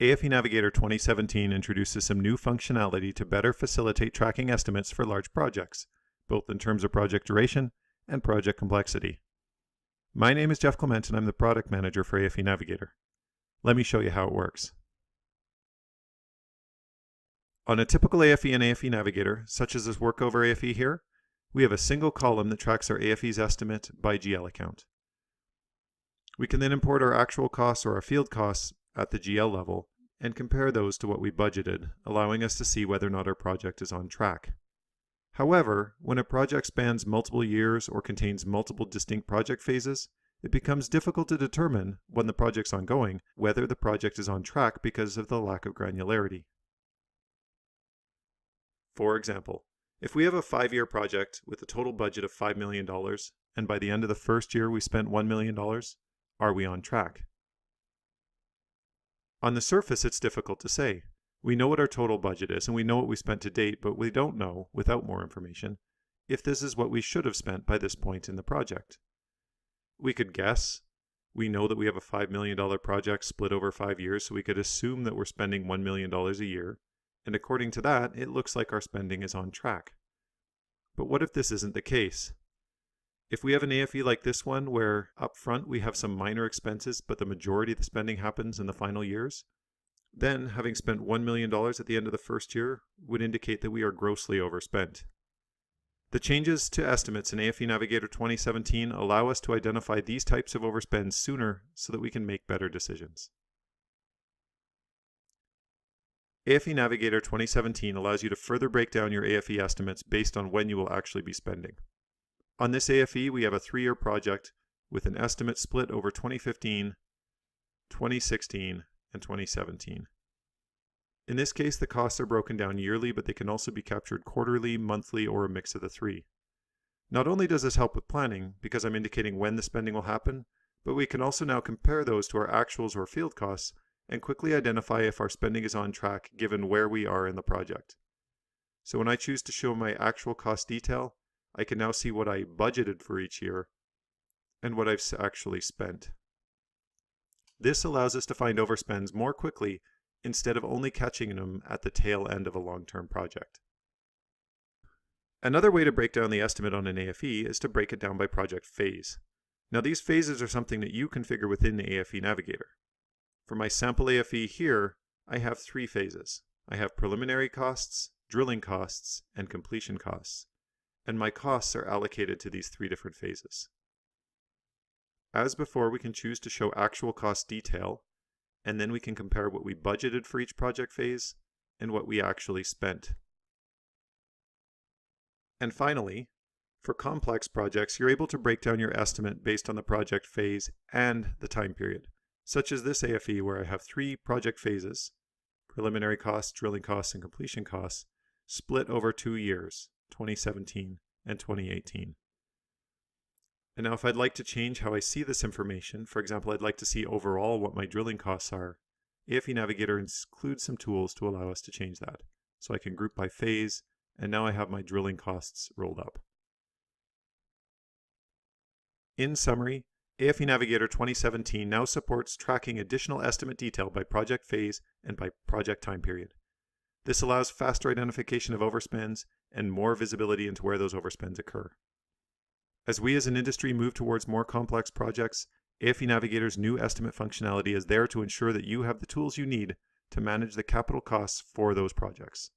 AFE Navigator 2017 introduces some new functionality to better facilitate tracking estimates for large projects, both in terms of project duration and project complexity. My name is Jeff Clement and I'm the product manager for AFE Navigator. Let me show you how it works. On a typical AFE and AFE Navigator, such as this workover AFE here, we have a single column that tracks our AFE's estimate by GL account. We can then import our actual costs or our field costs at the GL level and compare those to what we budgeted, allowing us to see whether or not our project is on track. However, when a project spans multiple years or contains multiple distinct project phases, it becomes difficult to determine, when the project's ongoing, whether the project is on track because of the lack of granularity. For example, if we have a 5-year project with a total budget of $5 million, and by the end of the first year we spent $1 million, are we on track? On the surface, it's difficult to say. We know what our total budget is and we know what we spent to date, but we don't know, without more information, if this is what we should have spent by this point in the project. We could guess. We know that we have a $5 million project split over 5 years, so we could assume that we're spending $1 million a year, and according to that, it looks like our spending is on track. But what if this isn't the case? If we have an AFE like this one, where up front we have some minor expenses, but the majority of the spending happens in the final years, then having spent $1 million at the end of the first year would indicate that we are grossly overspent. The changes to estimates in AFE Navigator 2017 allow us to identify these types of overspends sooner so that we can make better decisions. AFE Navigator 2017 allows you to further break down your AFE estimates based on when you will actually be spending. On this AFE, we have a 3-year project with an estimate split over 2015, 2016, and 2017. In this case, the costs are broken down yearly, but they can also be captured quarterly, monthly, or a mix of the three. Not only does this help with planning, because I'm indicating when the spending will happen, but we can also now compare those to our actuals or field costs and quickly identify if our spending is on track given where we are in the project. So when I choose to show my actual cost detail, I can now see what I budgeted for each year and what I've actually spent. This allows us to find overspends more quickly instead of only catching them at the tail end of a long-term project. Another way to break down the estimate on an AFE is to break it down by project phase. Now these phases are something that you configure within the AFE Navigator. For my sample AFE here, I have 3 phases. I have preliminary costs, drilling costs, and completion costs. And my costs are allocated to these 3 different phases. As before, we can choose to show actual cost detail, and then we can compare what we budgeted for each project phase and what we actually spent. And finally, for complex projects, you're able to break down your estimate based on the project phase and the time period, such as this AFE where I have 3 project phases, preliminary costs, drilling costs, and completion costs, split over 2 years, 2017 and 2018. And now if I'd like to change how I see this information, for example, I'd like to see overall what my drilling costs are, AFE Navigator includes some tools to allow us to change that. So I can group by phase, and now I have my drilling costs rolled up. In summary, AFE Navigator 2017 now supports tracking additional estimate detail by project phase and by project time period. This allows faster identification of overspends and more visibility into where those overspends occur. As we as an industry move towards more complex projects, AFE Navigator's new estimate functionality is there to ensure that you have the tools you need to manage the capital costs for those projects.